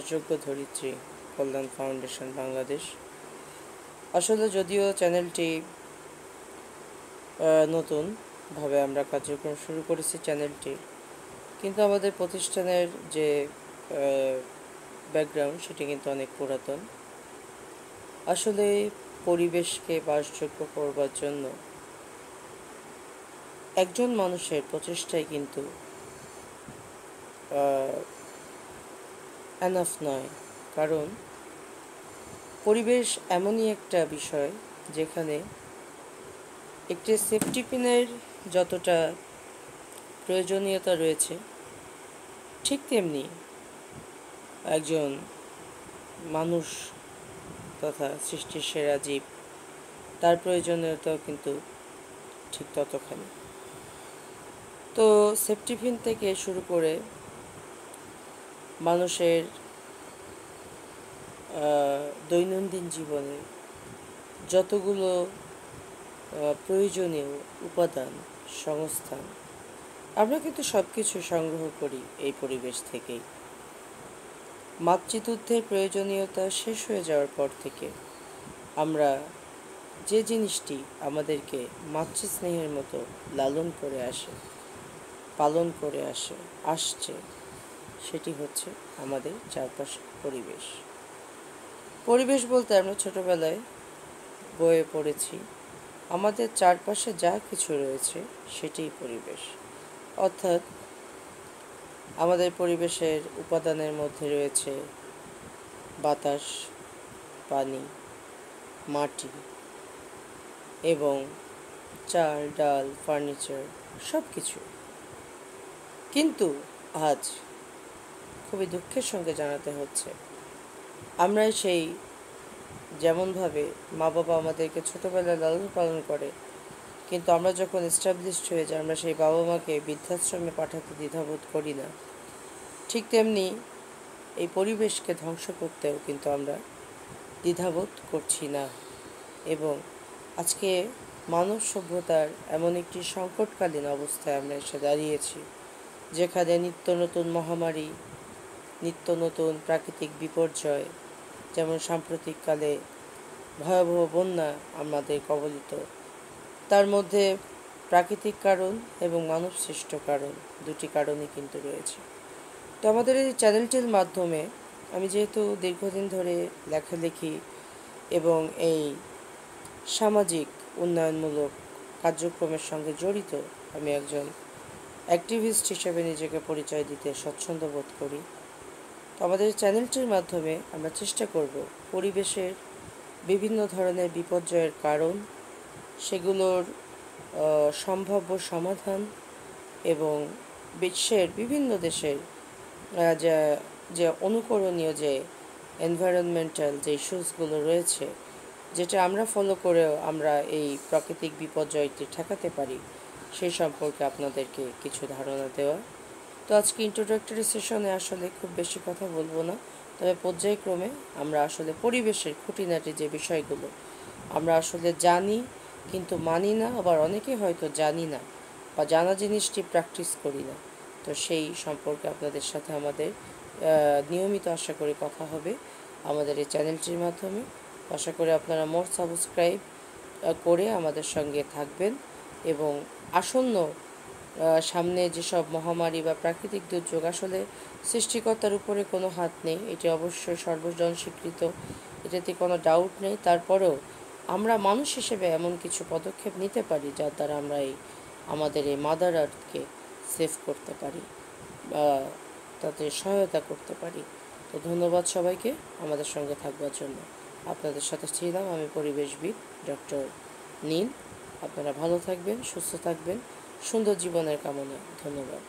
বাসযোগ্য ধরিত্রী কল্যাণ ফাউন্ডেশন বাংলাদেশ। আসলে যদিও চ্যানেলটি নতুনভাবে আমরা কার্যক্রম শুরু করেছি চ্যানেলটি, কিন্তু আমাদের প্রতিষ্ঠানের যে ব্যাকগ্রাউন্ড সেটি কিন্তু অনেক পুরাতন। আসলে পরিবেশকে বাসযোগ্য করবার জন্য একজন মানুষের প্রচেষ্টাই কিন্তু এনাফ নয়, কারণ পরিবেশ এমনই একটা বিষয় যেখানে একটি সেফটি পিনের যতটা প্রয়োজনীয়তা রয়েছে, ঠিক তেমনি একজন মানুষ তথা সৃষ্টির সেরা জীব তার প্রয়োজনীয়তাও কিন্তু ঠিক ততখানি। তো সেফটি পিন থেকে শুরু করে মানুষের দৈনন্দিন জীবনে যতগুলো প্রয়োজনীয় উপাদান সংস্থান, আমরা কিন্তু সব কিছু সংগ্রহ করি এই পরিবেশ থেকেই। মাতৃদুগ্ধের প্রয়োজনীয়তা শেষ হয়ে যাওয়ার পর থেকে আমরা যে জিনিসটি আমাদেরকে মাতৃস্নেহের মতো লালন করে আসে, পালন করে আসছে, সেটি হচ্ছে আমাদের চারপাশের পরিবেশ। পরিবেশ বলতে আমরা ছোটবেলায় বইয়ে পড়েছি, আমাদের চারপাশে যা কিছু রয়েছে সেটিই পরিবেশ। অর্থাৎ আমাদের পরিবেশের উপাদানের মধ্যে রয়েছে বাতাস, পানি, মাটি এবং চাল, ডাল, ফার্নিচার সব কিছু। কিন্তু আজ খুবই দুঃখের সঙ্গে জানাতে হচ্ছে, আমরা সেই যেমনভাবে মা বাবা আমাদেরকে ছোটোবেলায় লালন পালন করে, কিন্তু আমরা যখন এস্টাবলিশড হয়ে যাই আমরা সেই বাবা মাকে বৃদ্ধাশ্রমে পাঠাতে দ্বিধাবোধ করি না। ঠিক তেমনি এই পরিবেশকে ধ্বংস করতেও কিন্তু আমরা দ্বিধাবোধ করছি না। এবং আজকে মানব সভ্যতার এমন একটি সংকটকালীন অবস্থায় আমরা এসে দাঁড়িয়েছি, যেখানে নিত্য নতুন মহামারী, নিত্য নতুন প্রাকৃতিক বিপর্যয়, যেমন সাম্প্রতিককালে ভয়াবহ বন্যা আমাদের কবলিত, তার মধ্যে প্রাকৃতিক কারণ এবং মানব সৃষ্ট কারণ, দুটি কারণই কিন্তু রয়েছে। তো আমাদের এই চ্যানেলটির মাধ্যমে আমি যেহেতু দীর্ঘদিন ধরে লেখালেখি এবং এই সামাজিক উন্নয়নমূলক কার্যক্রমের সঙ্গে জড়িত, আমি একজন অ্যাক্টিভিস্ট হিসেবে নিজেকে পরিচয় দিতে স্বচ্ছন্দ বোধ করি। তো আমাদের চ্যানেলটির মাধ্যমে আমরা চেষ্টা করব পরিবেশের বিভিন্ন ধরনের বিপর্যয়ের কারণ, সেগুলোর সম্ভাব্য সমাধান এবং বিশ্বের বিভিন্ন দেশের যে অনুকরণীয় যে এনভায়রনমেন্টাল যে ইস্যুসগুলো রয়েছে, যেটা আমরা ফলো করেও আমরা এই প্রাকৃতিক বিপর্যয়টি ঠেকাতে পারি, সেই সম্পর্কে আপনাদেরকে কিছু ধারণা দেওয়া। তো আজকে ইন্ট্রোডাক্টরি সেশনে আসলে খুব বেশি কথা বলবো না, তবে পর্যায়ক্রমে আমরা আসলে পরিবেশের খুঁটিনাটি যে বিষয়গুলো আমরা আসলে জানি কিন্তু মানি না, আবার অনেকে হয়তো জানি না বা জানা জিনিসটি প্র্যাকটিস করি না, তো সেই সম্পর্কে আপনাদের সাথে আমাদের নিয়মিত আশা করি কথা হবে আমাদের এই চ্যানেলটির মাধ্যমে। আশা করি আপনারা মোর সাবস্ক্রাইব করে আমাদের সঙ্গে থাকবেন এবং আসন্ন সামনে যেসব মহামারী বা প্রাকৃতিক দুর্যোগ, আসলে সৃষ্টিকর্তার উপরে কোনো হাত নেই, এটি অবশ্যই সর্বজন স্বীকৃত, এটাতে কোনো ডাউট নেই। তারপরেও আমরা মানুষ হিসেবে এমন কিছু পদক্ষেপ নিতে পারি যার দ্বারা আমরা আমাদের এই মাদার আর্থকে সেভ করতে পারি বা তাতে সহায়তা করতে পারি। তো ধন্যবাদ সবাইকে আমাদের সঙ্গে থাকবার জন্য। আপনাদের সাথে ছিলাম আমি পরিবেশবিদ ডক্টর নীল। আপনারা ভালো থাকবেন, সুস্থ থাকবেন, সুন্দর জীবনের কামনা। ধন্যবাদ।